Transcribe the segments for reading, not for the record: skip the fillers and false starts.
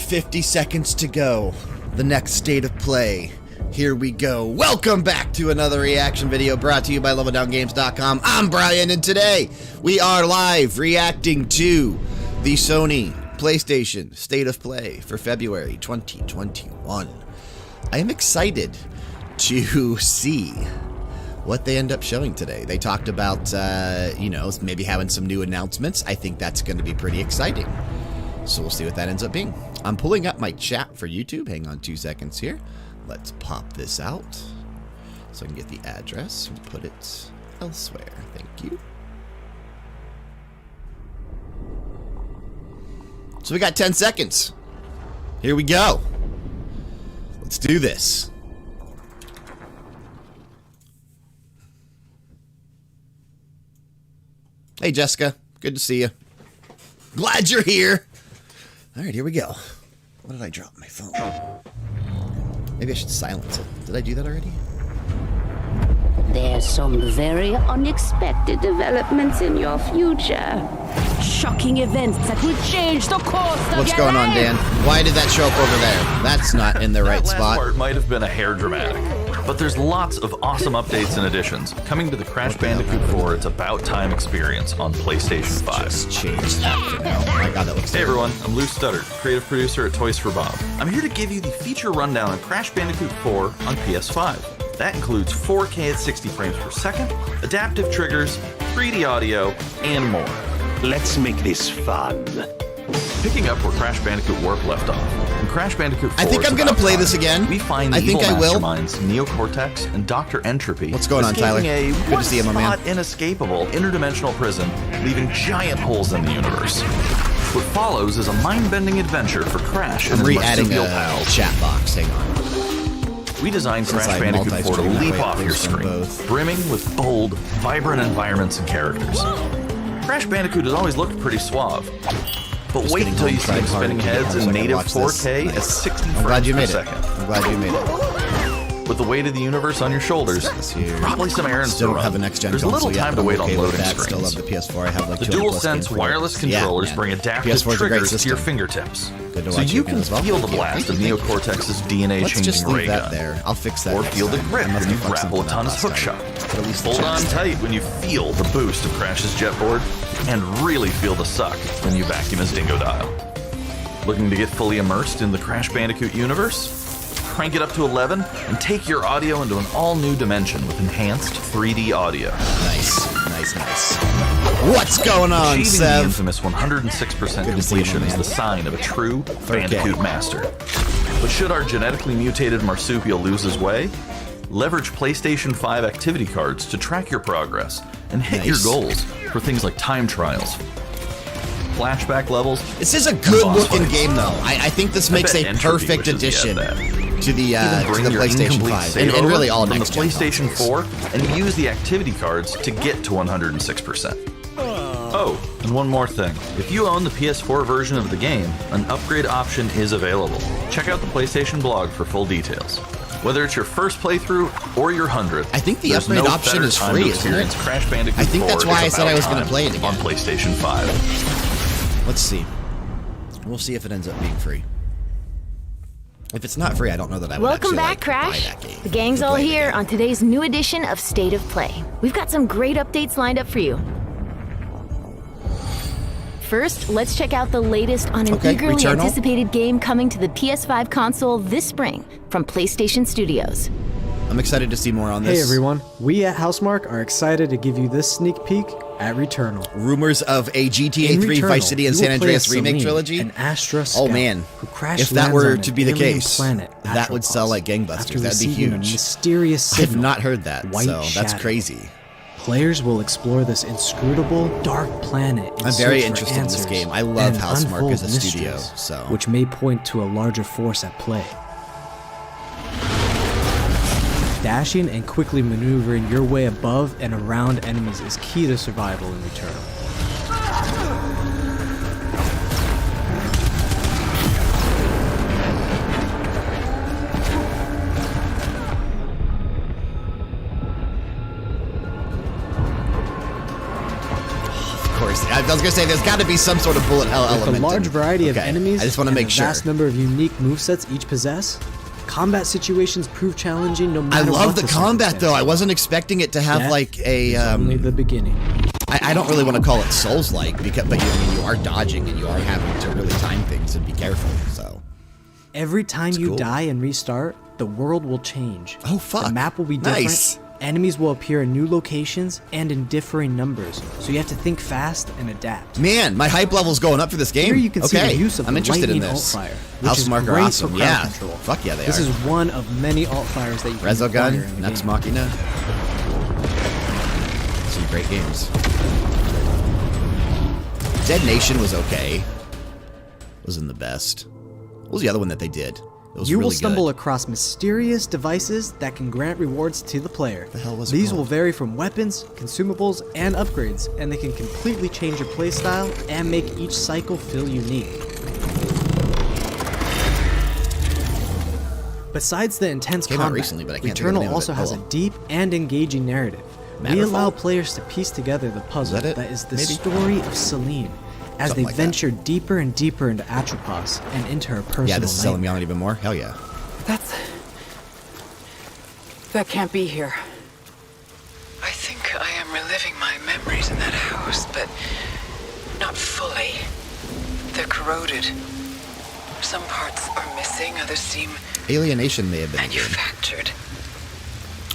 50 seconds to go. The next state of play. Here we go. Welcome back to another reaction video brought to you by LevelDownGames.com. I'm Brian, and today we are live reacting to the Sony PlayStation State of Play for February 2021. I am excited to see what they end up showing today. They talked about, you know, maybe having some new announcements. I think that's going to be pretty exciting. So we'll see what that ends up being. I'm pulling up my chat for YouTube. Hang on 2 seconds here. Let's pop this out so I can get the address and put it elsewhere. Thank you. So we got 10 seconds. Here we go. Let's do this. Hey, Jessica. Good to see you. Glad you're here. All right, here we go. What did I drop? My phone. Maybe I should silence it. Did I do that already? There's some very unexpected developments in your future. Shocking events that will change the course of What's going on, Dan? Why did that show up over there? That's not in the right That last spot. part might have been a hair dramatic, but there's lots of awesome updates and additions coming to the Crash Bandicoot 4 It's About Time experience on PlayStation 5. Just change that for now. Oh my god, that looks Hey terrible. everyone, I'm Lou Studdard, creative producer at Toys for Bob. I'm here to give you the feature rundown on Crash Bandicoot 4 on PS5. That includes 4K at 60 frames per second, adaptive triggers, 3D audio, and more. Let's make this fun. Picking up where Crash Bandicoot Warp left off, in Crash Bandicoot 4 I think It's I'm gonna About play Time, this again. we find the I think evil I will. masterminds Neocortex and Dr. Entropy. What's going on, Tyler? escaping a Good to see you, my man. one-spot inescapable interdimensional prison, leaving giant holes in the universe. What follows is a mind-bending adventure for Crash and I'm his re-adding marsupial a pals. chat box. Hang on. We designed Since Crash I Bandicoot 4 to multi-stream, leap that way off it your pulls from screen, both. brimming with bold, vibrant environments and characters. Crash Bandicoot has always looked pretty suave. But Just wait getting until home you see them trying hard spinning to get heads home so I in can native watch this. 4K at Nice. 60 I'm glad frames you per made it. second. I'm glad you made it. With the weight of the universe on your shoulders, This here. probably some errands Still to don't run. have a next gen There's console little yet, time but to I'm wait okay on with loading that. Still love screens. the PS4. I have like The 200 plus DualSense games for it. wireless Yeah, controllers man. bring adaptive PS4 is a great triggers to system. your fingertips, Good to so watch you it again can as well. feel the Thank you. blast of Thank you. Neocortex's Let's DNA-changing just leave ray that gun. there. I'll fix that Or next feel the time. grip I must when you have fucked grapple a something ton up of last time. hookshot. But at least the Hold on chat's tight when you feel the boost of Crash's jetboard, and really feel the suck when you vacuum his dingo dial. Looking to get fully immersed in the Crash Bandicoot universe? Crank it up to 11 and take your audio into an all-new dimension with enhanced 3D audio. Nice, nice, nice. What's going on, Achieving the Sev? infamous 106% Good to see you, completion my is man. the sign of a true Okay. Bandicoot master. But should our genetically mutated marsupial lose his way, leverage PlayStation 5 activity cards to track your progress and hit your Nice. goals for things like time trials, flashback levels. This is a good-looking fights. game, though. I think this makes bet a Entropy perfect wishes he addition had that. to the Even bring your PlayStation incomplete 5 save and really over all from next the gen PlayStation consoles. 4 and use the activity cards to get to 106%. Oh, and one more thing. If you own the PS4 version of the game, an upgrade option is available. Check out the PlayStation blog for full details. Whether it's your first playthrough or your 100th, I think the there's upgrade no option better is time free, to isn't it? experience Crash Bandicoot I think that's 4 why I It's said I About was gonna Time play it again. on PlayStation 5. Let's see. We'll see if it ends up being free. If it's not free, I don't know that I would Welcome actually, back, like, buy Crash. that game The gang's to all play it here again. on today's new edition of State of Play. We've got some great updates lined up for you. First, let's check out the latest on an Okay, eagerly Returnal. anticipated game coming to the PS5 console this spring from PlayStation Studios. I'm excited to see more on this. Hey everyone, we at Housemark are excited to give you this sneak peek at Returnal. Rumors of a GTA In 3, Returnal, Vice City, and you San will play Andreas as remake Celine, trilogy. an Astra Oh scout man, who crash if that lands were on to an be the alien case, planet, that would sell Astropos, like gangbusters. after That'd be receiving a huge. mysterious I have signal, not heard that, White so that's Shadow. crazy. Players will explore this inscrutable, dark planet. In I'm very search for interested in this answers game. I love and Housemark unfold as a studio, mysteries, so which may point to a larger force at play. Dashing and quickly maneuvering your way above and around enemies is key to survival in Returnal. of course, was gonna say there's got to be some sort of bullet hell With element. a large variety of Okay, enemies I just want to and make a sure. vast number of unique movesets each possess, combat situations prove challenging no I matter what love the combat though. I wasn't expecting it to have Death like a. only the beginning. I don't really want to call it Souls-like, because, but you are dodging and you are having to really time things and be careful. So Every time you cool. die and restart, the world will change. Oh, fuck. The map will be different. Nice. Enemies will appear in new locations and in differing numbers, so you have to think fast and adapt. man, my hype level's going up for this game. Here you can see okay, the use of I'm the interested in lightning this. alt-fire, which House is Mark are great awesome. for crowd Yeah, control. fuck yeah, they This are. is one of many alt-fires that you can acquire Resogun, in the Next game. Machina. Some great games. Dead Nation was okay. Wasn't the best. What was the other one that they did? It was You really will stumble good. across mysterious devices that can grant rewards to the player. The hell was it These called? will vary from weapons, consumables, and upgrades, and they can completely change your playstyle and make each cycle feel unique. Besides the intense Came out combat, recently, but I can't think of the Returnal name of also it. has a Oh, well. deep and engaging narrative. We Matterfall? allow players to piece together the puzzle that it? that is the Maybe? story of Celine, as Something they like that. venture deeper and deeper into Atropos and into her personal Yeah, this is selling me nightmare. on it even more. Hell yeah. That can't be here. I think I am reliving my memories in that house, but not fully. They're corroded. Some parts are missing, others seem Alienation may have been good. manufactured.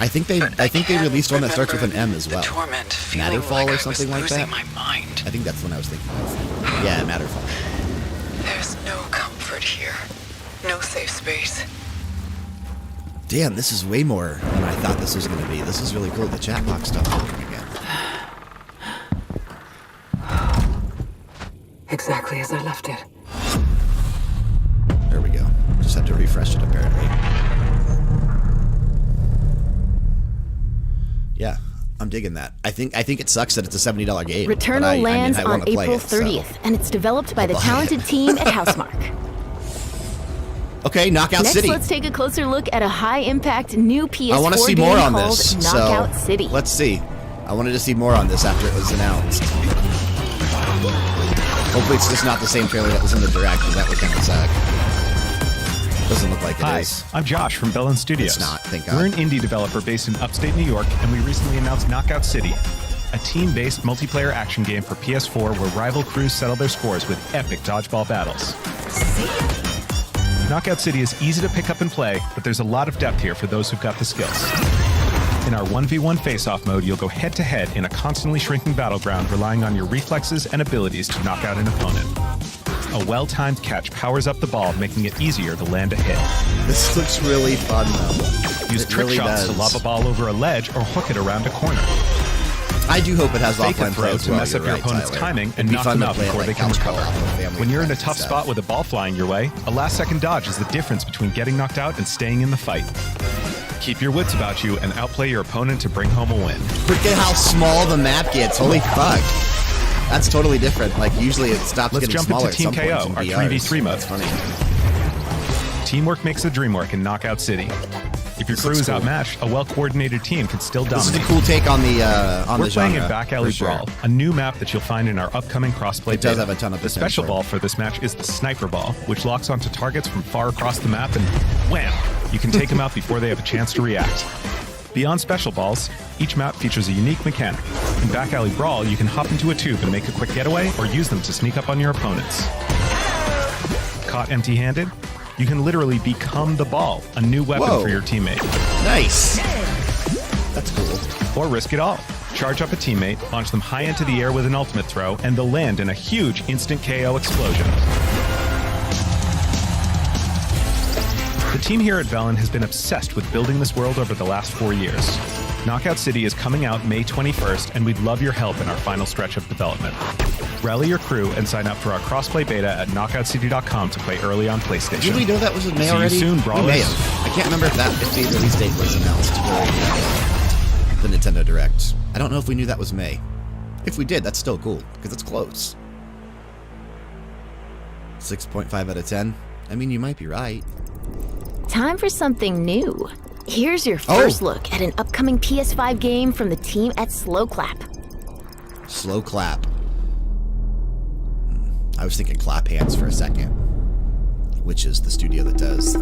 I think they can released one that starts with an remember M as well. The torment, feeling Matterfall like or I something was like losing that. my mind. I think that's the one I was thinking of. Yeah, Matterfall. There's no comfort here. No safe space. Damn, this is way more than I thought this was going to be. This is really cool. The chat box stuff working again. Exactly as I left it. There we go. Just had to refresh it apparently. Yeah, I'm digging that. I think it sucks that it's a $70 game. but Returnal I mean, lands I on wanna play April it, so. 30th, and it's developed by the buy it. talented team at Housemarque. Okay, Knockout Next, City. let's take a closer look at a high-impact new PS4 I want to see game more on called this. Knockout So City. let's see. I wanted to see more on this after it was announced. Hopefully it's just not the same trailer that was in the direct, because that would kind of suck. Doesn't look like it Hi, is. I'm Josh from Bellin Studios. It's not, thank God. We're an indie developer based in upstate New York, and we recently announced Knockout City, a team-based multiplayer action game for PS4 where rival crews settle their scores with epic dodgeball battles. Knockout City is easy to pick up and play, but there's a lot of depth here for those who've got the skills. In our 1v1 face-off mode, you'll go head-to-head in a constantly shrinking battleground, relying on your reflexes and abilities to knock out an opponent. A well-timed catch powers up the ball, making it easier to land a hit. This looks really fun, though. Use It trick really shots does. to lob a ball over a ledge or hook it around a corner. I do hope it has Fake a offline play throw as to well. mess You're up your right, opponent's Tyler. timing It'd and be knock fun them to out play it before like they can couch recover. co-op with family When you're in a friends tough and spot stuff. with a ball flying your way, a last-second dodge is the difference between getting knocked out and staying in the fight. Keep your wits about you and outplay your opponent to bring home a win. Look at how small the map gets. Holy fuck. That's totally different. Like, usually it stops Let's getting jump smaller into Team at some KO, points in our VRs. 3v3 mode. That's funny. Teamwork makes the dream work in Knockout City. If your This crew looks is cool. outmatched, a well-coordinated team can still This is dominate. a cool take on the We're playing genre, in Back Alley for sure. Brawl, a new map that you'll find in our upcoming crossplay It does beta. have a ton of The potential. special ball for this match is the Sniper Ball, which locks onto targets from far across the map and wham! You can take them out before they have a chance to react. Beyond special balls, each map features a unique mechanic. In Back Alley Brawl, you can hop into a tube and make a quick getaway or use them to sneak up on your opponents. Caught empty-handed? You can literally become the ball, a new weapon Whoa. for your teammate. Nice. That's cool. Or risk it all. Charge up a teammate, launch them high into the air with an ultimate throw, and they'll land in a huge instant KO explosion. The team here at Velen has been obsessed with building this world over the last 4 years. Knockout City is coming out May 21st, and we'd love your help in our final stretch of development. Rally your crew and sign up for our crossplay beta at knockoutcity.com to play early on PlayStation. Did we know that was in May See you already? soon, We brawlers. may have. I can't remember if the release date was announced during the Nintendo Direct. I don't know if we knew that was May. If we did, that's still cool, because it's close. 6.5 out of 10. I mean, you might be right. Time for something new. Here's your first look at an upcoming PS5 game from the team at Slow Clap. Slow Clap. I was thinking Clap Hands for a second, which is the studio that does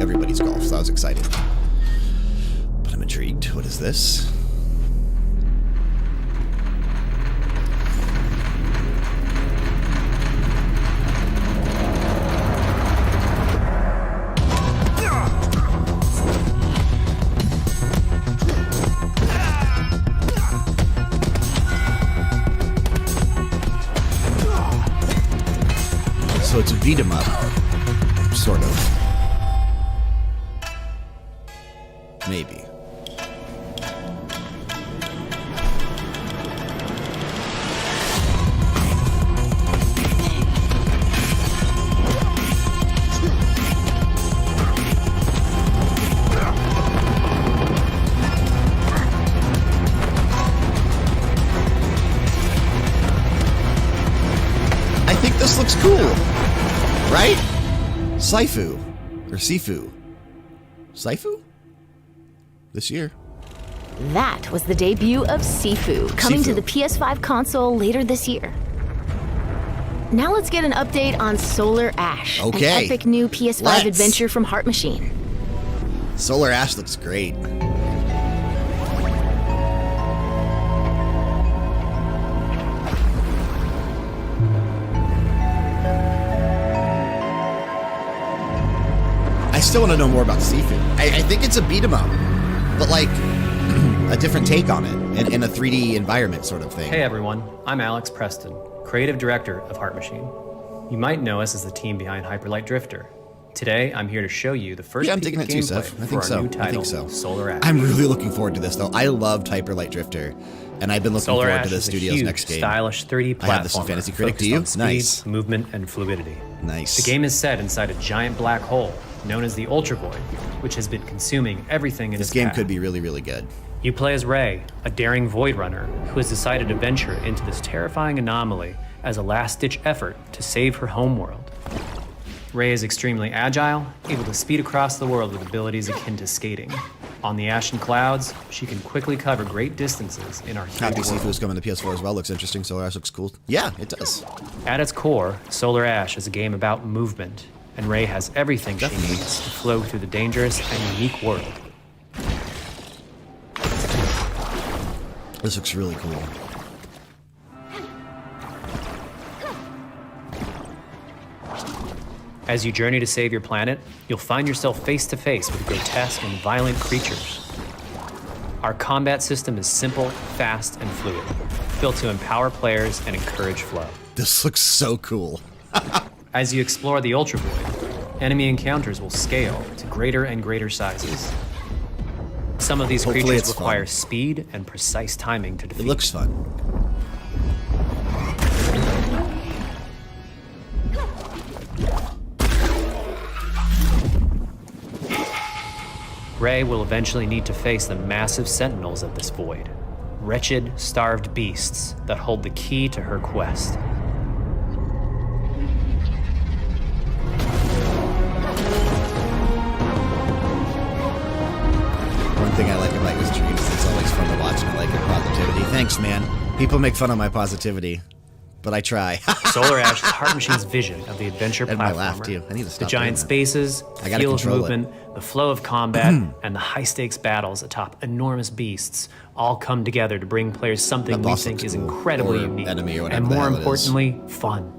Everybody's Golf, so I was excited. But I'm intrigued. What is this? So it's a beat 'em up, sort of. Maybe. I think this looks cool. Right? Sifu. Or Sifu. Sifu? This year. That was the debut of Sifu, coming to the PS5 console later this year. Now let's get an update on Solar Ash, Okay. an epic new PS5 Let's. adventure from Heart Machine. Solar Ash looks great. I still want to know more about Sifu. I think it's a beat 'em up, but like a different take on it in a 3D environment sort of thing. Hey everyone, I'm Alex Preston, creative director of Heart Machine. You might know us as the team behind Hyperlight Drifter. Today, I'm here to show you the first Yeah, I'm peek digging of it too, gameplay Seth. I for think our so. new I title, think so. Solar Ash. I'm really looking forward to this, though. I loved Hyperlight Drifter, and I've been looking Solar forward Ash to the is a studio's huge, next game. stylish 3D platformer I have this in Fantasy Critic. Do focused you? on speed, Nice. movement, and fluidity. Nice. The game is set inside a giant black hole known as the Ultra Void, which has been consuming everything in This its game path. could be really, really good. You play as Ray, a daring void runner who has decided to venture into this terrifying anomaly as a last-ditch effort to save her homeworld. Ray is extremely agile, able to speed across the world with abilities akin to skating. On the ashen clouds, she can quickly cover great distances in our Happy huge Sifu world. is coming to PS4 as well. Looks interesting. Solar Ash looks cool. Yeah, it does. At its core, Solar Ash is a game about movement, and Ray has everything she Definitely. needs to flow through the dangerous and unique world. This looks really cool. As you journey to save your planet, you'll find yourself face to face with grotesque and violent creatures. Our combat system is simple, fast, and fluid, built to empower players and encourage flow. This looks so cool. As you explore the Ultra Void, enemy encounters will scale to greater and greater sizes. Some of these Hopefully creatures it's require fun. speed and precise timing to defeat. It looks fun. Ray will eventually need to face the massive sentinels of this void, wretched, starved beasts that hold the key to her quest. One thing I like about your streams is it's always fun to watch, and I like your positivity. Thanks, man. People make fun of my positivity, but I try. Solar Ash is Heart Machine's vision of the adventure And my laugh, platformer. too. I need to stop The giant doing that. spaces, I the gotta feel of control it. movement, the flow of combat, and the high-stakes battles atop enormous beasts all come together to bring players something That we boss think looks is cool. incredibly Or unique, enemy or whatever and the more hell it is. importantly, fun.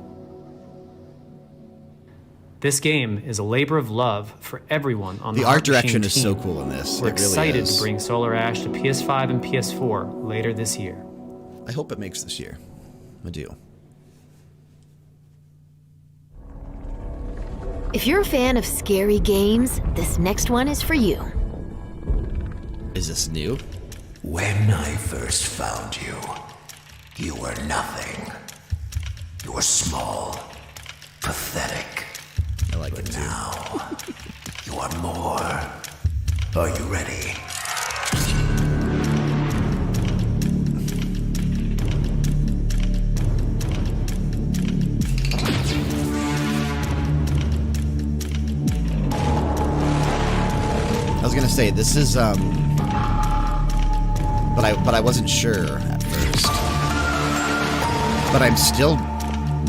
This game is a labor of love for everyone on the The art Heart Machine direction is so team. cool in this. We're It really excited is. to bring Solar Ash to PS5 and PS4 later this year. I hope it makes this year. I do. If you're a fan of scary games, this next one is for you. Is this new? When I first found you, you were nothing. You were small, pathetic. I like it But too. now, you are more. Are you ready? I was gonna say this is but I wasn't sure at first. But I'm still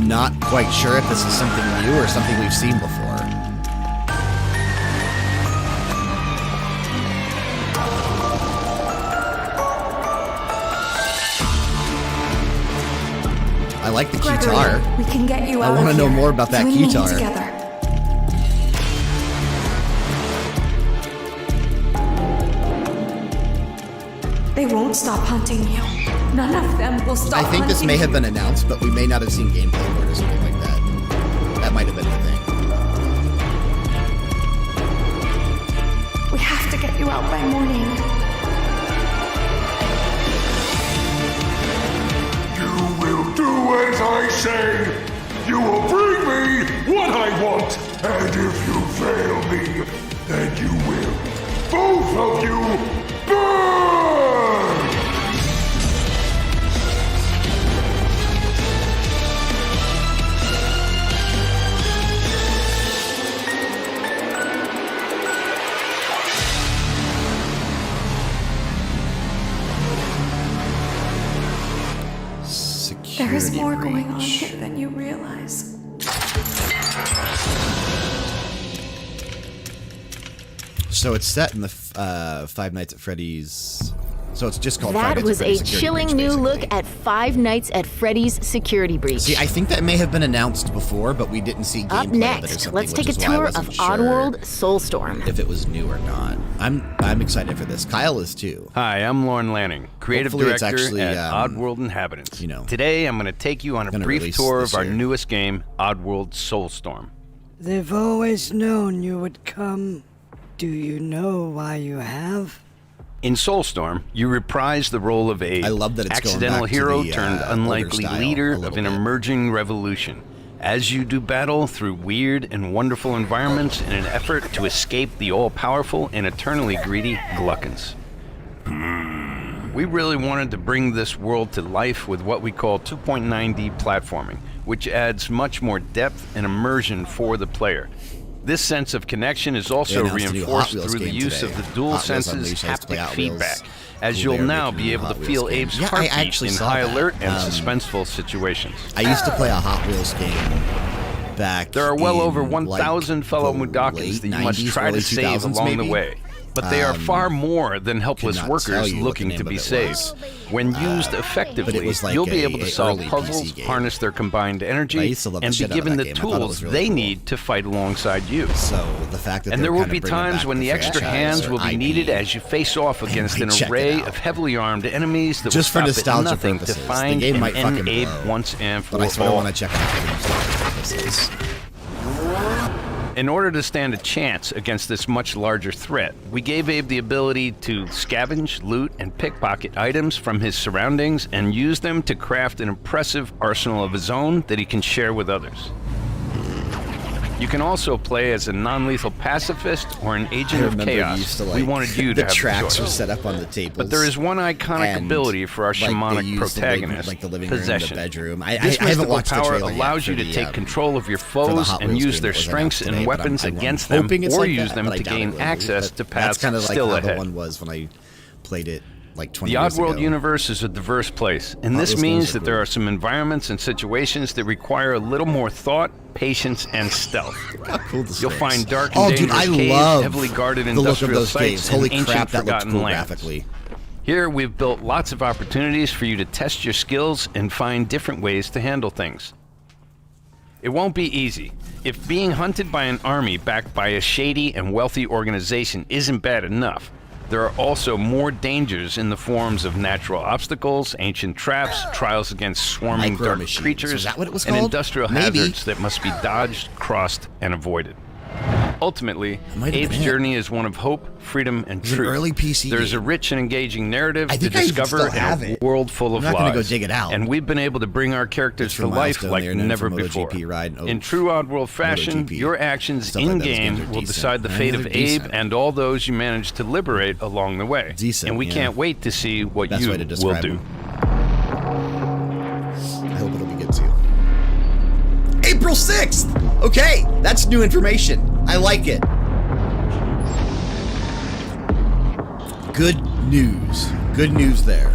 I'm not quite sure if this is something new or something we've seen before. I like the guitar. We can get you out. I want to know more about that guitar. Together. They won't stop hunting you. None of them will stop. I think this may have been announced, but we may not have seen gameplay for it or something like that. That might have been the thing. We have to get you out by morning. You will do as I say. You will bring me what I want. And if you fail me, then you will. Both of you burn! There is more going on here than you realize. So it's set in the Five Nights at Freddy's. So it's just called Five That Nights was at Freddy's a Security chilling Breach, new basically. look at Five Nights at Freddy's Security Breach. See, I think that may have been announced before, but we didn't see gameplay Up of it or next, something, let's take which a is why I tour of wasn't sure Oddworld Soulstorm. if it was new or not. I'm excited for this. Kyle is too. Hi, I'm Lorne Lanning, creative Hopefully it's director actually, at Oddworld Inhabitants. you know, Today, I'm going to take you on a gonna brief release tour this of our year. newest game, Oddworld Soulstorm. They've always known you would come. Do you know why you have? In Soulstorm, you reprise the role of a I love that it's going accidental back to hero the, turned older unlikely style leader a of little an bit. emerging revolution. As you do battle through weird and wonderful environments in an effort to escape the all-powerful and eternally greedy Gluckins. We really wanted to bring this world to life with what we call 2.9D platforming, which adds much more depth and immersion for the player. This sense of connection is also announced a new Hot reinforced Wheels through the game use today. of the dual Hot Wheels senses Unleashed has to play haptic Hot Wheels. feedback, as Cool, you'll they're now making be a able Hot to Wheels feel game. Abe's Yeah, I heartbeat actually in saw high that. alert and suspenseful situations. I used to play a Hot Wheels game back. There are well over in, 1,000 like, fellow the Mudokons late that you must 90s, try to early save 2000s along maybe. the way. But they are far more than helpless Could not tell workers you what the looking name to of be it saved. was. When used but effectively, it was like you'll be a able to solve early puzzles, PC game. harness their combined I energy, used to love the and be shit out of given that the game. I thought it tools was really they cool. need to fight alongside you. So the fact that And they're there will kind be of bringing times back when the extra franchise hands or will be IP, needed as you face off against an might check it array out. of heavily armed enemies that Just for will stop nostalgia at nothing purposes. to The find game might and fucking end Abe blow. once and for But I sort of all. want to check it out for nostalgia purposes. In order to stand a chance against this much larger threat, we gave Abe the ability to scavenge, loot, and pickpocket items from his surroundings and use them to craft an impressive arsenal of his own that he can share with others. You can also play as a non-lethal pacifist or an I agent of remember chaos. used to, like, We wanted you to the have tracks the were choice. set up on the tables. But there is one iconic and, ability for our like, they shamanic used protagonist, like the living room, possession. the bedroom. This I haven't mystical watched the power trailer yet allows for you to the, take control of your for the foes Hot and Wheels use game their that was strengths announced and today, but weapons I'm against them, hoping it's or like use that, them but I to doubt it gain will be. access But to paths that's kind of like still how ahead. the one was when I played it like 20 The years ago. Oddworld universe is a diverse place, and Hot this Wheels means games are that there are some environments and situations that require a little more thought, patience, and stealth. Cool this You'll looks. find dark and Oh, dude, dangerous I caves, love heavily guarded the look of industrial those sites, games. Holy and ancient crap, that looks forgotten cool lands. graphically. Here, we've built lots of opportunities for you to test your skills and find different ways to handle things. It won't be easy. If being hunted by an army backed by a shady and wealthy organization isn't bad enough, there are also more dangers in the forms of natural obstacles, ancient traps, trials against swarming Micro dark machines. creatures, Is that what it was and called? industrial Maybe. hazards that must be dodged, crossed, and avoided. Ultimately, might have Abe's been it. journey is one of hope, freedom, and It was an truth. early PC There's game. a rich and engaging narrative I to think I even discover still in have a it. world full of I'm not gonna lies. go dig it out. And we've been able to bring our characters It's to from life Milestone like there, known never for before. MotoGP ride and In true Oddworld fashion, MotoGP. your actions Stuff like those in-game games are will decent. decide the I fate mean, of they're Abe decent. and all those you manage to liberate along the way. Decent, and we yeah. can't wait to see what Best you way to will describe do. them. I hope it'll be good too. April 6th! Okay, that's new information. I like it. Good news. Good news there.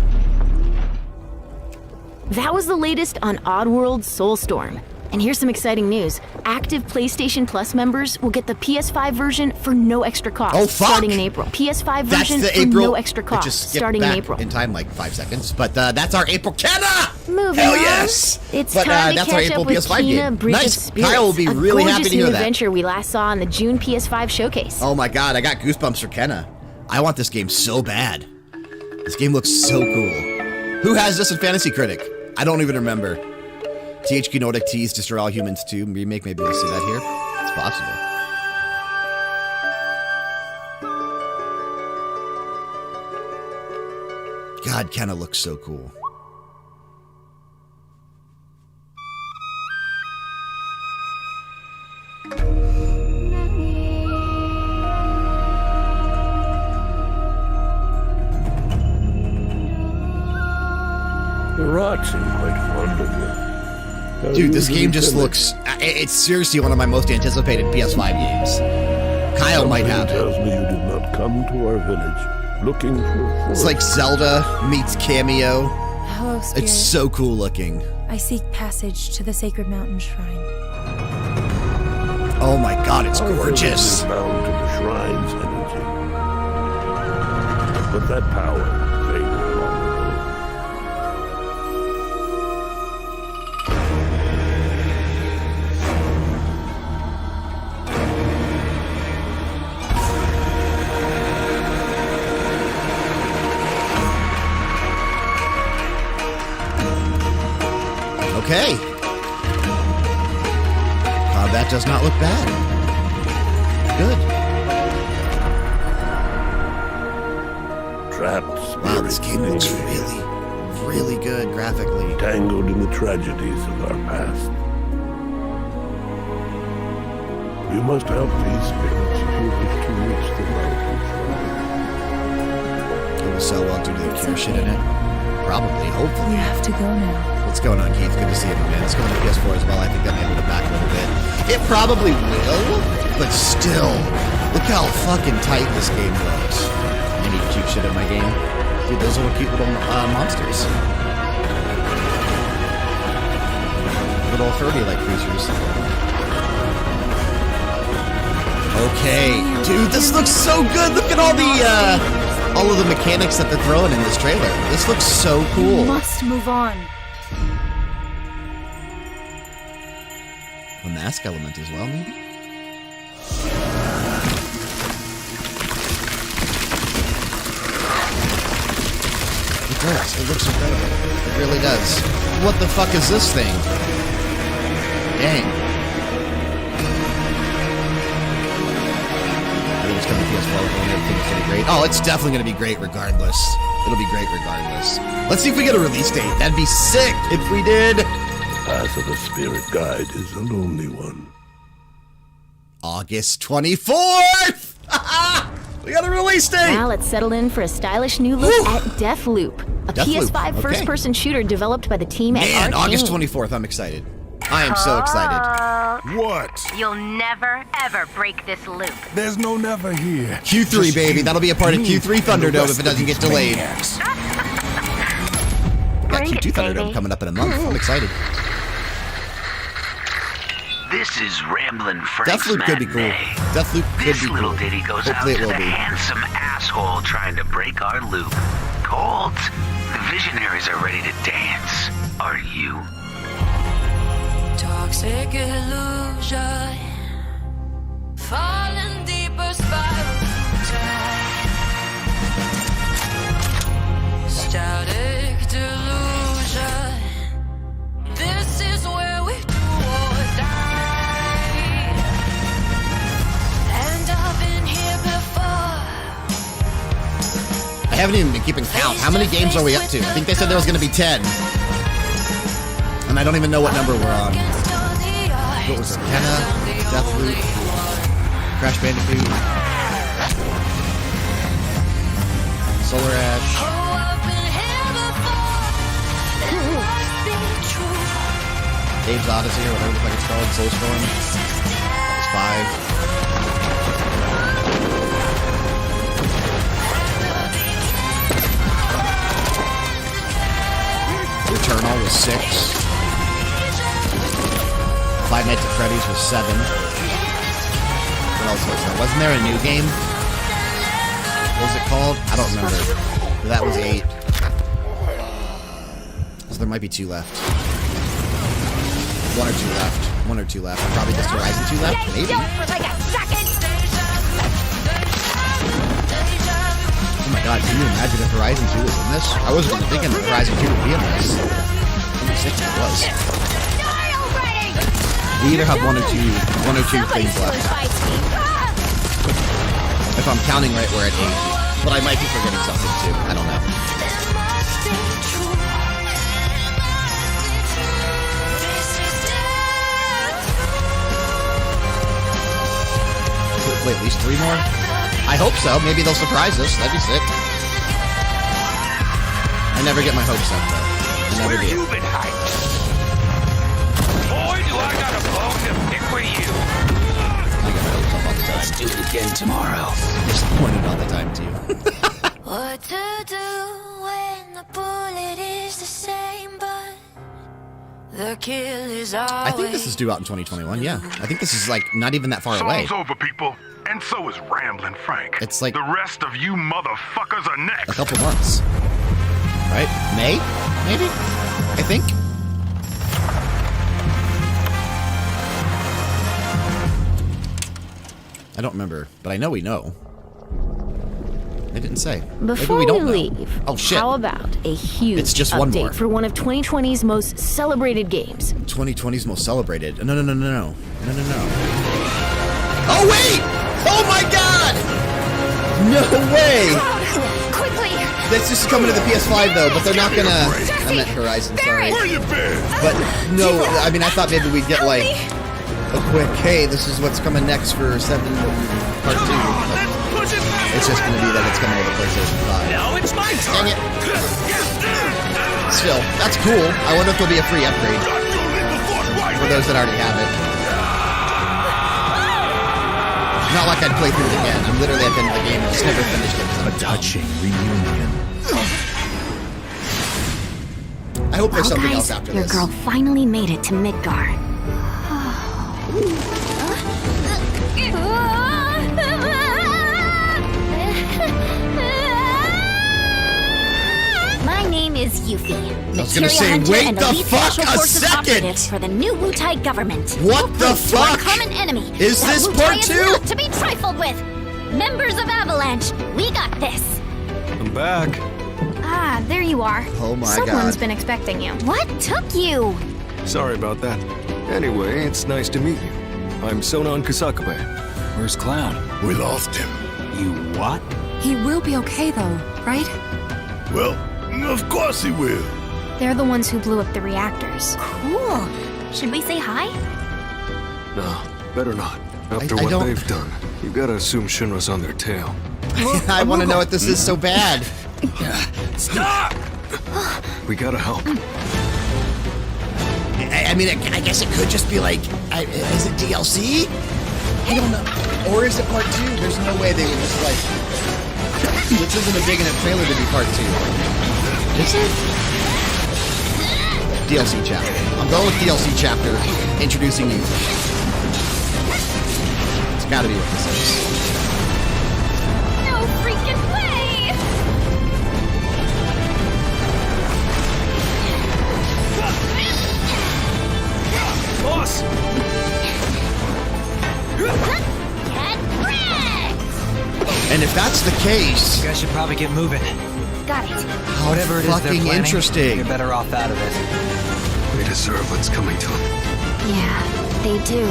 That was the latest on Oddworld Soulstorm. And here's some exciting news. Active PlayStation Plus members will get the PS5 version for no extra cost. Oh, fuck! Starting in April. PS5 version That's the for April. no extra cost. Just starting in back April. in time, like 5 seconds. But that's our April Kenna! Moving Hell on. yes! It's But time to that's our catch April up with PS5 Kena, game. Bridge of Nice. Spirits, Kyle will be really happy to a hear gorgeous new that. adventure we last saw in the June PS5 showcase. Oh my god, I got goosebumps for Kenna. I want this game so bad. This game looks so cool. Who has this in Fantasy Critic? I don't even remember. THQ Nordic teased Destroy All Humans 2 remake. Maybe we'll see that here. It's possible. God, Kenna looks so cool. The rot seem quite fond of you. Dude, this game just looks... It's seriously one of my most anticipated PS5 games. Kyle might have it. Tells me you did not come to our village looking for... It's like Zelda meets Cameo. Hello, Spirit. It's so cool looking. I seek passage to the sacred mountain shrine. Oh my god, it's gorgeous. Bound to the shrine's energy. But that power faded long ago. Okay. That does not look bad. Good. Trapped spirits. Wow, this game looks really good graphically. Tangled in the tragedies of our past. You must help these spirits if you wish to reach the mountain shrine. It will sell well due to the cure shit in it. Probably, hopefully. You have to go now. What's going on, Keith? Good to see you, man. It's going to PS4 as well. I think that may hold it back a little bit. It probably will, but still. Look how fucking tight this game looks. I need cute shit in my game. Dude, those little cute little monsters. Little furry-like creatures. Okay. Dude, this looks so good. Look at all of the mechanics that they're throwing in this trailer. This looks so cool. You must move on. A mask element as well, maybe? It does. It looks incredible. It really does. What the fuck is this thing? Dang. I think it's coming to PS4 with everything's going to be great. Oh, it's definitely going to be great regardless. It'll be great regardless. Let's see if we get a release date. That'd be sick if we did. The path of a spirit guide is a lonely one. August 24th! We got a release date! Now let's settle in for a stylish new look at Deathloop, a Deathloop, PS5 okay. first-person shooter developed by the team at Man, Arcane. August 24th, I'm excited. I am so excited. What? You'll never, ever break this loop. There's no never here. Q3, baby. That'll be a part of Q3 Thunderdome if it doesn't get delayed. We got Q2 Thunderdome coming up in a month. I'm excited. This is Ramblin' Frank's Deathloop could be cool. matinee. Deathloop could This be cool. little ditty goes Hopefully out it to will the be. handsome asshole trying to break our loop. Colt, the visionaries are ready to dance. Are you? Toxic illusion, falling deeper spiral time. Static delusion. This is where we do or die. And I've been here before. I haven't even been keeping count. How many games are we up to? I think they said there was going to be 10. And I don't even know what number we're on. What was it? Kenna, Deathloop, Crash Bandicoot, Solar Ash. Dave's Odyssey, or whatever the fuck it's called, Soulstorm. That was 5. Returnal was 6. Five Nights at Freddy's was 7. What else was there? Wasn't there a new game? What was it called? I don't remember. That was 8. So there might be 2 left. 1 or 2 left. 1 or 2 left. Probably just Horizon 2 left? Maybe. Oh my god, can you imagine if Horizon 2 was in this? I wasn't even thinking that Horizon 2 would be in this. I'm 6 it was. We either have one or two things left. If I'm counting right, we're at 8. But I might be forgetting something too. I don't know. Wait, at least 3 more? I hope so. Maybe they'll surprise us. That'd be sick. I never get my hopes up, though. I never do. Been hiding? Boy, do I got a bone to pick with you. I get my hopes up all the time. Let's do it again tomorrow. Disappointed all the time, too. What to do when the bullet is the same, but the kill is always. I think this is due out in 2021, yeah. I think this is, like, not even that far away. Song's over, people. And so is Ramblin' Frank. It's like the rest of you motherfuckers are next. a couple months. Right? May? Maybe? I think. I don't remember, but I know we know. They didn't say. Before Maybe we don't leave, know. Oh shit. how about a huge It's just update one more. for one of 2020's most celebrated games? 2020's most celebrated. No. Oh wait! Oh my god! No way! Quickly! This is coming to the PS5 though, but they're not gonna. I meant Horizon, sorry. Where you been? But no, I mean I thought maybe we'd get like a quick, hey, this is what's coming next for 7 Part 2. But it's just gonna be that it's coming to the PlayStation 5. Now it's my turn. Dang it. Still, that's cool. I wonder if there'll be a free upgrade for those that already have it. Not like I'd play through it again. I'm literally at the end of the game and just never finished it. A touching reunion. I hope there's Well, something guys, else after your this. girl finally made it to Midgard. My name is Yuffie. I was gonna say, Hunter wait and the elite fuck special a forces second! operative for the new Wutai government. What the Hopeless to our fuck? common enemy. Is That this Wutai part is 2? not to be trifled with. Members of Avalanche, we got this. I'm back. Ah, there you are. Oh my Someone's god. been expecting you. What took you? Sorry about that. Anyway, it's nice to meet you. I'm Sonan Kusakabe. Where's Clown? We lost him. You what? He will be okay, though, right? Well, of course he will. They're the ones who blew up the reactors. Cool. Should we say hi? No, better not. After I what don't- they've done, you gotta assume Shinra's on their tail. I want to know what this is so bad. Stop! We gotta help. I mean, I guess it could just be like, is it DLC? I don't know. Or is it part 2? There's no way they would just like, this isn't a big enough trailer to be part 2. Is it? DLC chapter. I'm going with DLC chapter, introducing you. It's gotta be what this is. No freaking way! Boss! And if that's the case, You guys should probably get moving. Got it. how Whatever it is they're fucking planning, interesting. You're better off out of it. They deserve what's coming to them. Yeah, they do,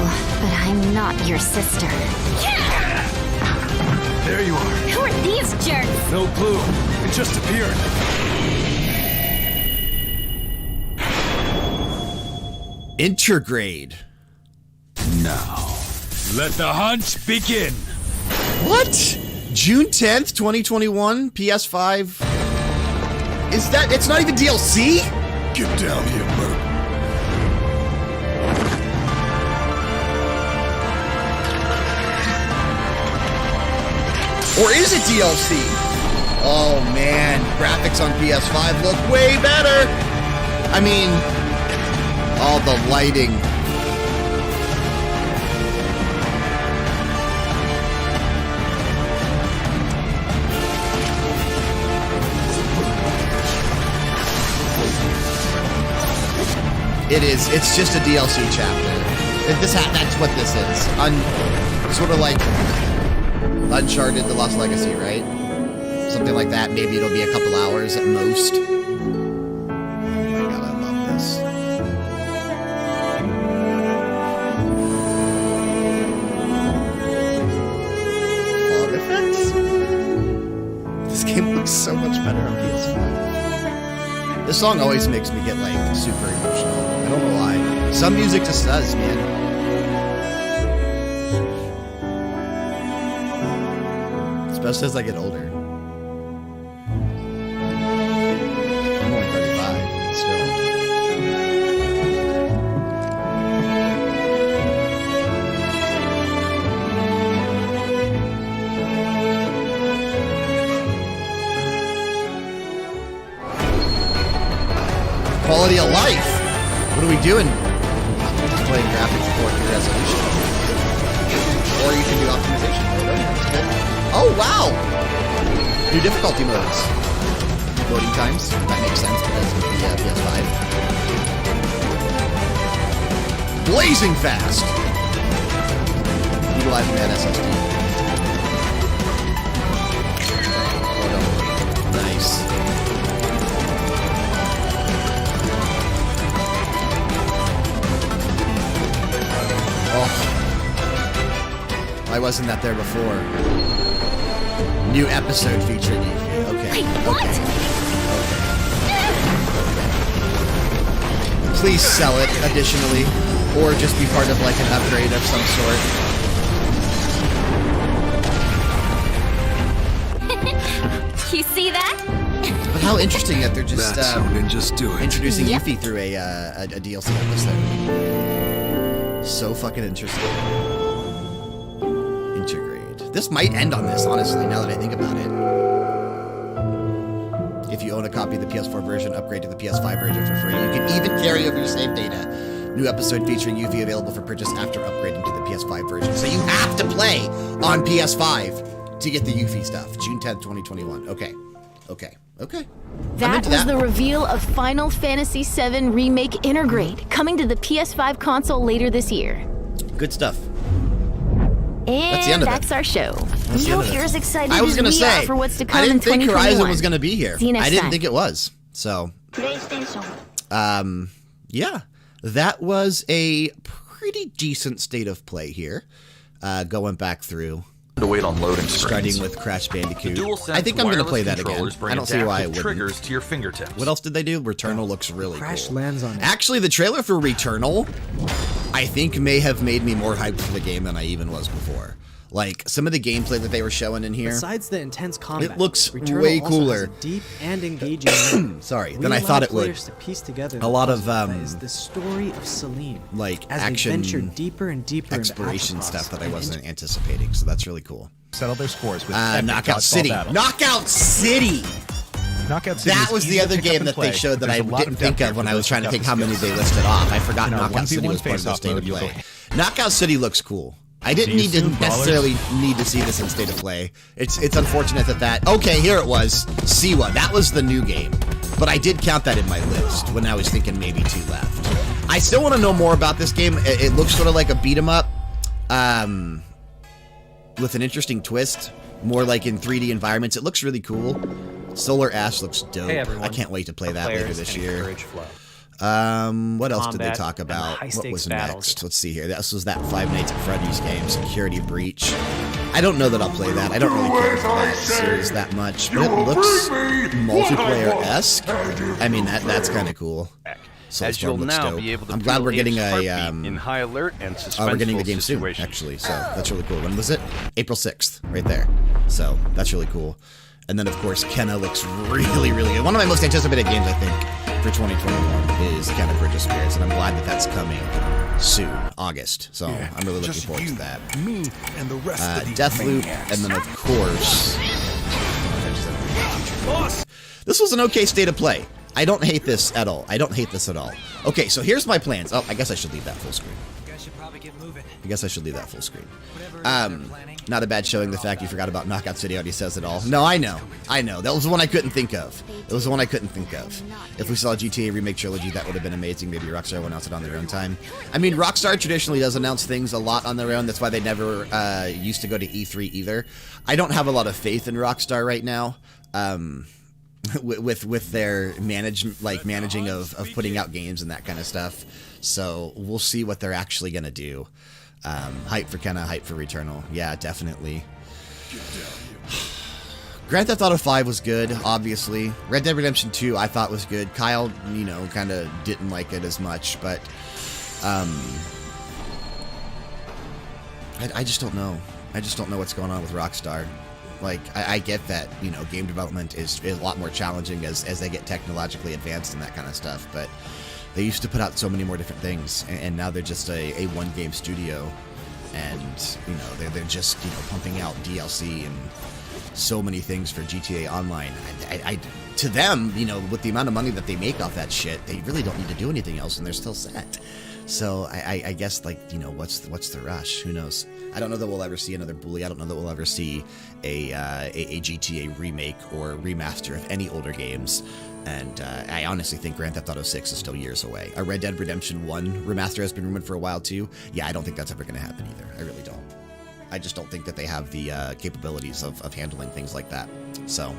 but I'm not your sister. There you are. Who are these jerks? No clue. It just appeared. Intergrade. Now, let the hunt begin. What? June 10th, 2021, PS5. Is that, it's not even DLC? Get down here, Merc. Or is it DLC? Oh man, graphics on PS5 look way better. I mean, all the lighting. It is. It's just a DLC chapter. That's what this is. Sort of like Uncharted: The Lost Legacy, right? Something like that. Maybe it'll be a couple hours at most. Oh my god, I love this. Fog effects. This game looks so much better on PS5. This song always makes me get like super emotional. I don't know why. Some music just does, man. Especially as I get older. I'm only 35, but still. Quality of life. What are we doing? Just playing graphics with 4K resolution. Or you can do optimization mode. That's good. Oh, wow! New difficulty modes. Loading times. That makes sense because of the PS5. Blazing fast! Utilizing that SSD. Nice. Oh. Why wasn't that there before? New episode featuring Yuffie. Okay. Wait, what? Okay. Please sell it additionally, or just be part of like an upgrade of some sort. You see that? But how interesting that they're just introducing Yep. Yuffie through a DLC episode. So fucking interesting. Integrade. This might end on this, honestly, now that I think about it. If you own a copy of the PS4 version, upgrade to the PS5 version for free. You can even carry over your save data. New episode featuring Yuffie available for purchase after upgrading to the PS5 version. So you have to play on PS5 to get the Yuffie stuff. June 10th, 2021. Okay. Okay. Okay. That was the reveal of Final Fantasy VII Remake Intergrade, coming to the PS5 console later this year. Good stuff. And that's the end of that's our show. That's We hope you're as excited I was as gonna we say, are for what's to come I didn't in think 2021. Horizon was going to be here. See you next I didn't time. think it was. So, PlayStation. yeah, that was a pretty decent state of play here. Going back through. To wait on loading screens. Starting with Crash Bandicoot. DualSense I think I'm going to play that again. controllers bring I don't see why I adaptive wouldn't. triggers to your fingertips. What else did they do? Returnal looks really Crash cool. lands on it. Actually, the trailer for Returnal, I think, may have made me more hyped for the game than I even was before. Like, some of the gameplay that they were showing in here. Besides the intense combat, It looks Returnal way also cooler. has a deep and engaging Sorry, we than I allow thought it would. players to piece together A lot of, the puzzle that is the story of Celine, like as action they venture deeper and deeper exploration into stuff that I and wasn't anticipating, so that's really cool. Settle their scores with Knockout City. Knockout City! Knockout City That is was the easy to other pick up game and that play, they showed that but I there's a lot didn't of think depth of when here I was to trying to pick think up how the many they skills. listed off. I forgot In our Knockout City 1v1 was part of the face-off state of mode, you'll play. go- Knockout City looks cool. I didn't See you need to soon, necessarily need to see this in state of play. It's unfortunate that okay, here it was. Siwa. That was the new game. But I did count that in my list when I was thinking maybe 2 left. I still want to know more about this game. It looks sort of like a beat 'em up with an interesting twist, more like in 3D environments. It looks really cool. Solar Ash looks dope. Hey everyone. I can't wait to play that later this year. Flow. What else did they Combat talk and the about? What high-stakes was battles. next? Let's see here. This was that Five Nights at Freddy's game, Security Breach. I don't know that I'll play that. I don't really care for that series that much, but it looks multiplayer-esque. I mean, that's kind of cool. As Soulstorm you'll looks now dope. be able to I'm glad feel we're getting Abe's a heartbeat in high alert and we're getting the suspenseful game soon, situations. actually. So that's really cool. When was it? April 6th, right there. So that's really cool. And then, of course, Kenna looks really, really good. One of my most anticipated games, I think, for 2021 is Kenna Bridge of Spirits, and I'm glad that that's coming soon, August. So I'm really looking forward to that. Me and the rest of these Deathloop, maniacs. and then, of course, this was an okay state of play. I don't hate this at all. I don't hate this at all. Okay, so here's my plans. Oh, I guess I should leave that full screen. I guess I should leave that full screen. Not a bad showing. The fact you forgot about Knockout City already says it all. No, I know. That was the one I couldn't think of. If we saw a GTA Remake Trilogy, that would have been amazing. Maybe Rockstar will announce it on their own time. I mean, Rockstar traditionally does announce things a lot on their own. That's why they never used to go to E3 either. I don't have a lot of faith in Rockstar right now. With their managing of putting out games and that kind of stuff. So we'll see what they're actually gonna do. Hype for Kenna, hype for Returnal. Yeah, definitely. Grand Theft Auto 5 was good, obviously. Red Dead Redemption 2 I thought was good. Kyle, kind of didn't like it as much, but I just don't know. I just don't know what's going on with Rockstar. Like, I get that, game development is a lot more challenging as they get technologically advanced and that kind of stuff, but they used to put out so many more different things, and now they're just a one-game studio, and, they're just, pumping out DLC and so many things for GTA Online. To them, with the amount of money that they make off that shit, they really don't need to do anything else, and they're still set. So I guess, what's the rush? Who knows? I don't know that we'll ever see another Bully. I don't know that we'll ever see a GTA remake or remaster of any older games. And I honestly think Grand Theft Auto 6 is still years away. A Red Dead Redemption 1 remaster has been rumored for a while too. Yeah, I don't think that's ever going to happen either. I really don't. I just don't think that they have the capabilities of handling things like that. So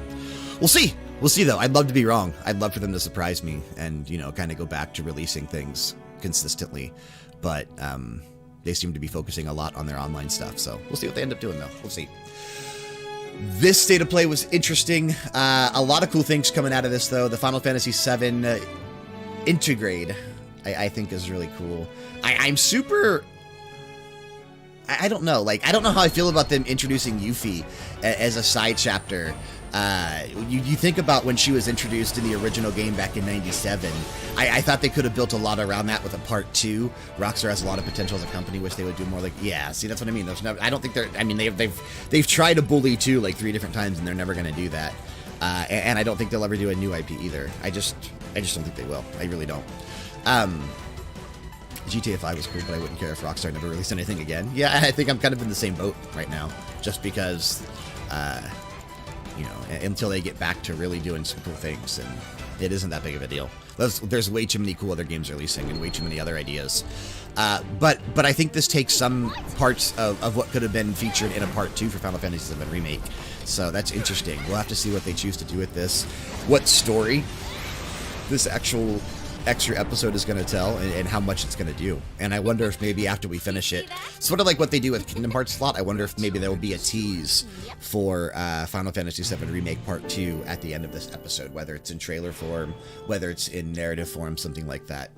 we'll see. We'll see, though. I'd love to be wrong. I'd love for them to surprise me and, kind of go back to releasing things consistently. But they seem to be focusing a lot on their online stuff. So we'll see what they end up doing, though. We'll see. This state of play was interesting. A lot of cool things coming out of this, though. The Final Fantasy VII Integrade, I think, is really cool. I'm super... I don't know. I don't know how I feel about them introducing Yuffie as a side chapter. You think about when she was introduced in the original game back in '97. I thought they could have built a lot around that with a part 2. Rockstar has a lot of potential as a company. Wish they would do more. Yeah, see, that's what I mean. I don't think they're. I mean, they've tried a Bully 2 3 different times, and they're never going to do that. And I don't think they'll ever do a new IP either. I just don't think they will. I really don't. GTA 5 was cool, but I wouldn't care if Rockstar never released anything again. Yeah, I think I'm kind of in the same boat right now, just because, until they get back to really doing some cool things, and it isn't that big of a deal. There's way too many cool other games releasing and way too many other ideas. But I think this takes some parts of what could have been featured in a part 2 for Final Fantasy VII Remake. So that's interesting. We'll have to see what they choose to do with this. What story this actual extra episode is going to tell and how much it's going to do. And I wonder if maybe after we finish it, sort of like what they do with Kingdom Hearts slot, I wonder if maybe there will be a tease for Final Fantasy VII Remake Part 2 at the end of this episode, whether it's in trailer form, whether it's in narrative form, something like that.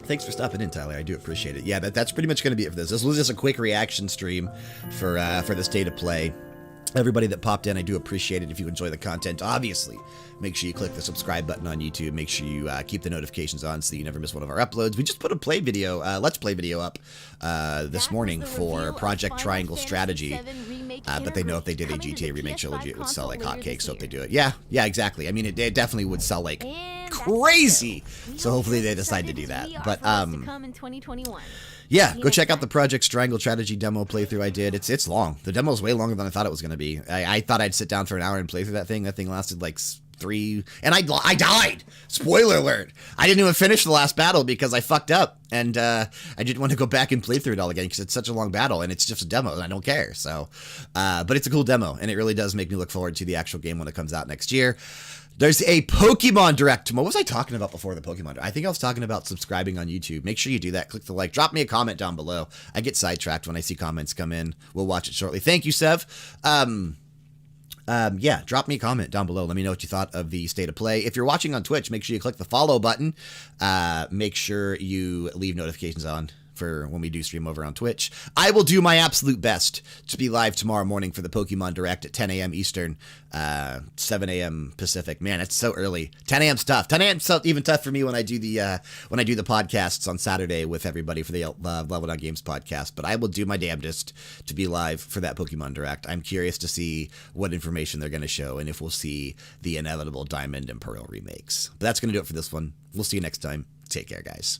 Thanks for stopping in, Tyler. I do appreciate it. Yeah, that's pretty much going to be it for this. This was just a quick reaction stream for the state of play. Everybody that popped in, I do appreciate it. If you enjoy the content, obviously, make sure you click the subscribe button on YouTube. Make sure you keep the notifications on so you never miss one of our uploads. We just put a Let's Play video up this morning for Project Triangle Strategy. But they know if they did a GTA Remake Trilogy, it would sell like hotcakes. So if they do it, yeah, exactly. I mean, it definitely would sell like crazy. So hopefully they decide to do that. But yeah, go check out the Project Triangle Strategy demo playthrough I did. It's long. The demo's way longer than I thought it was going to be. I thought I'd sit down for an hour and play through that thing. That thing lasted like 3, and I died. Spoiler alert. I didn't even finish the last battle because I fucked up, and I didn't want to go back and play through it all again because it's such a long battle, and it's just a demo, and I don't care. So, but it's a cool demo, and it really does make me look forward to the actual game when it comes out next year. There's a Pokemon Direct tomorrow. What was I talking about before the Pokemon Direct? I think I was talking about subscribing on YouTube. Make sure you do that. Click the like. Drop me a comment down below. I get sidetracked when I see comments come in. We'll watch it shortly. Thank you, Sev. Yeah, drop me a comment down below. Let me know what you thought of the state of play. If you're watching on Twitch, make sure you click the follow button. Make sure you leave notifications on for when we do stream over on Twitch. I will do my absolute best to be live tomorrow morning for the Pokemon Direct at 10 a.m. Eastern, 7 a.m. Pacific. Man, it's so early. 10 a.m.'s tough. 10 a.m.'s even tough for me when I do the podcasts on Saturday with everybody for the Level Down Games podcast. But I will do my damnedest to be live for that Pokemon Direct. I'm curious to see what information they're going to show and if we'll see the inevitable Diamond and Pearl remakes. But that's going to do it for this one. We'll see you next time. Take care, guys.